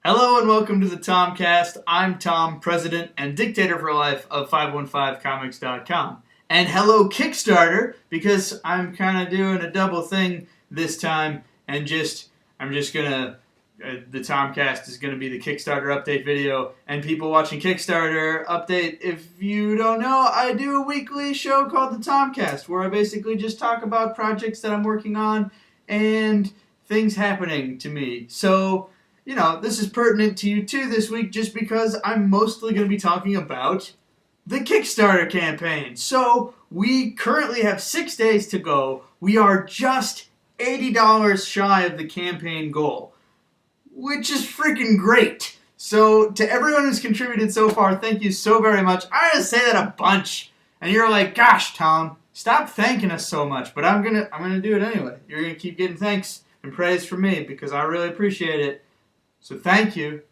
Hello and welcome to the Tomcast. I'm Tom, president and dictator for life of 515comics.com. And hello Kickstarter, because I'm kind of doing a double thing this time, and I'm just gonna the Tomcast is gonna be the Kickstarter update video, and people watching Kickstarter update. If you don't know, I do a weekly show called the Tomcast, where I basically just talk about projects that I'm working on and things happening to me. So, you know, this is pertinent to you too this week just because I'm mostly going to be talking about the Kickstarter campaign. So, we currently have 6 days to go. We are just $80 shy of the campaign goal, which is freaking great. So, to everyone who's contributed so far, thank you so very much. I'm going to say that a bunch. And you're like, gosh, Tom, stop thanking us so much. But I'm gonna do it anyway. You're going to keep getting thanks and praise from me because I really appreciate it. So thank you.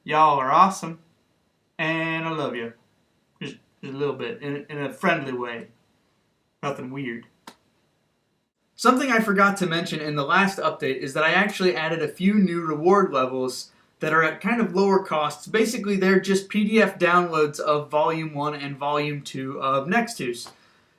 Y'all are awesome. And I love you. Just a little bit. In a friendly way. Nothing weird. Something I forgot to mention in the last update is that I actually added a few new reward levels that are at kind of lower costs. Basically, they're just PDF downloads of Volume 1 and Volume 2 of Nextuus.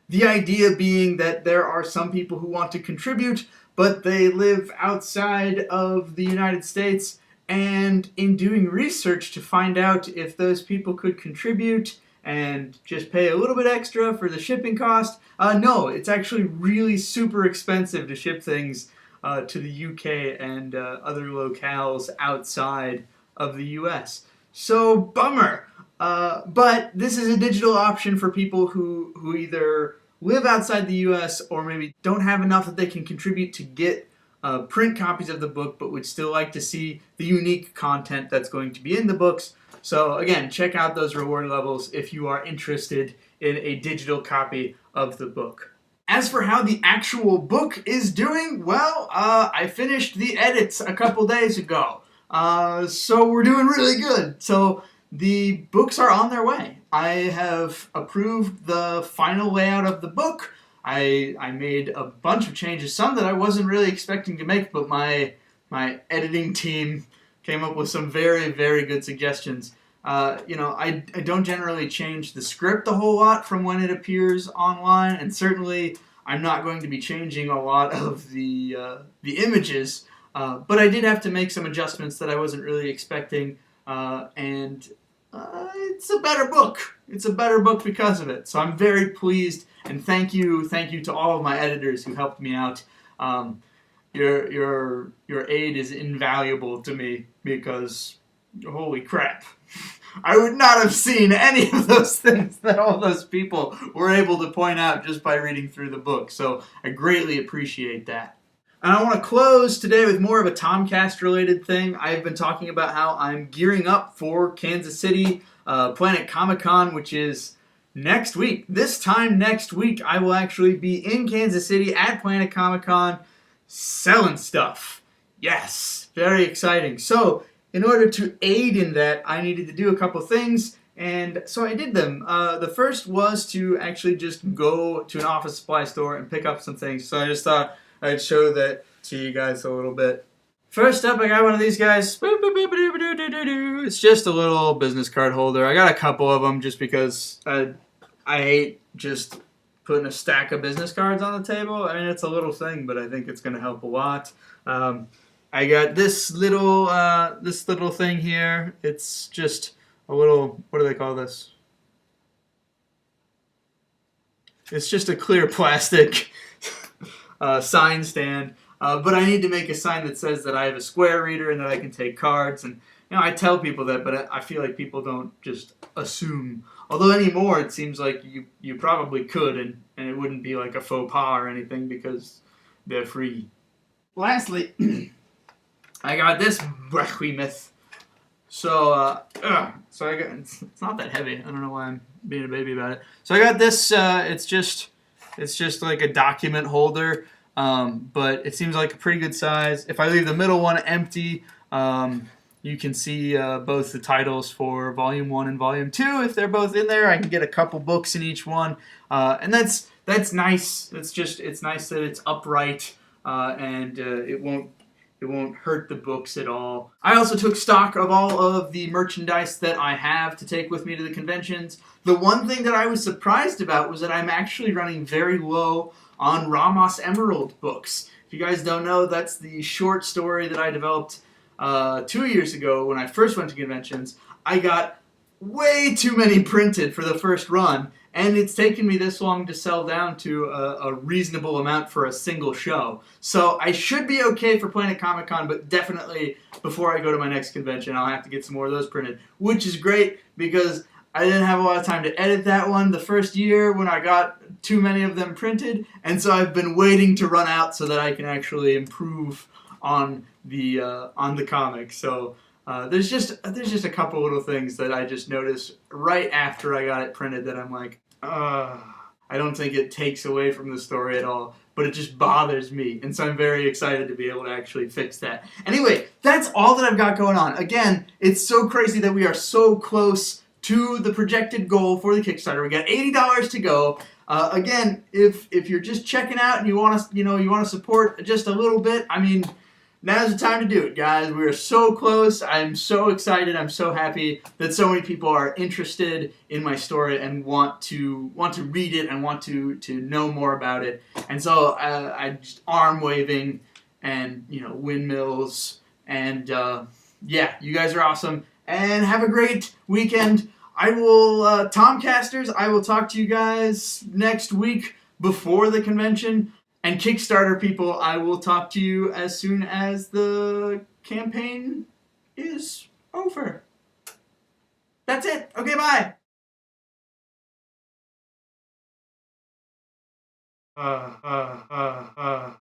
The idea being that there are some people who want to contribute, but they live outside of the United States. And in doing research to find out if those people could contribute and just pay a little bit extra for the shipping cost, no, it's actually really super expensive to ship things to the UK and other locales outside of the US. So, bummer. But this is a digital option for people who either live outside the US or maybe don't have enough that they can contribute to get print copies of the book, but would still like to see the unique content that's going to be in the books. So again, check out those reward levels if you are interested in a digital copy of the book. As for how the actual book is doing, well, I finished the edits a couple days ago. So we're doing really good. So the books are on their way. I have approved the final layout of the book. I made a bunch of changes, some that I wasn't really expecting to make, but my editing team came up with some very, very good suggestions. I don't generally change the script a whole lot from when it appears online, and certainly I'm not going to be changing a lot of the images, but I did have to make some adjustments that I wasn't really expecting, and it's a better book. It's a better book because of it. So I'm very pleased, and thank you to all of my editors who helped me out. Your aid is invaluable to me because holy crap, I would not have seen any of those things that all those people were able to point out just by reading through the book. So I greatly appreciate that. And I want to close today with more of a Tomcast related thing. I've been talking about how I'm gearing up for Kansas City Planet Comic-Con, which is next week. This time next week, I will actually be in Kansas City at Planet Comic-Con selling stuff. Yes, very exciting. So, in order to aid in that, I needed to do a couple things, and so I did them. The first was to actually just go to an office supply store and pick up some things. So I just thought I'd show that to you guys a little bit. First up, I got one of these guys. It's just a little business card holder. I got a couple of them just because I hate just putting a stack of business cards on the table. I mean, it's a little thing, but I think it's going to help a lot. I got this little thing here. It's just a little, what do they call this? It's just a clear plastic sign stand. But I need to make a sign that says that I have a square reader and that I can take cards. And I tell people that, but I feel like people don't just assume. Although anymore, it seems like you probably could, and it wouldn't be like a faux pas or anything because they're free. Lastly, I got this behemoth. So I got, it's not that heavy. I don't know why I'm being a baby about it. So I got this. It's just like a document holder. But it seems like a pretty good size. If I leave the middle one empty, you can see both the titles for Volume 1 and Volume 2. If they're both in there, I can get a couple books in each one. And that's nice. It's nice that it's upright and it won't It won't hurt the books at all. I also took stock of all of the merchandise that I have to take with me to the conventions. The one thing that I was surprised about was that I'm actually running very low on Ramos Emerald books. If you guys don't know, that's the short story that I developed 2 years ago when I first went to conventions. I got way too many printed for the first run, and it's taken me this long to sell down to a reasonable amount for a single show. So I should be okay for Planet Comic Con, but definitely before I go to my next convention, I'll have to get some more of those printed, which is great because I didn't have a lot of time to edit that one the first year when I got too many of them printed, and so I've been waiting to run out so that I can actually improve on the comic. So there's just a couple little things that I just noticed right after I got it printed that I'm like, I don't think it takes away from the story at all, but it just bothers me, and so I'm very excited to be able to actually fix that. Anyway, that's all that I've got going on. Again, it's so crazy that we are so close to the projected goal for the Kickstarter. We got $80 to go. Again, if you're just checking out and you want to support just a little bit, I mean, now's the time to do it, guys. We are so close. I'm so excited. I'm so happy that so many people are interested in my story and want to read it and want to know more about it. And so I just arm waving and windmills and yeah, you guys are awesome. And have a great weekend. I will, Tomcasters, I will talk to you guys next week before the convention. And Kickstarter people, I will talk to you as soon as the campaign is over. That's it. Okay, bye.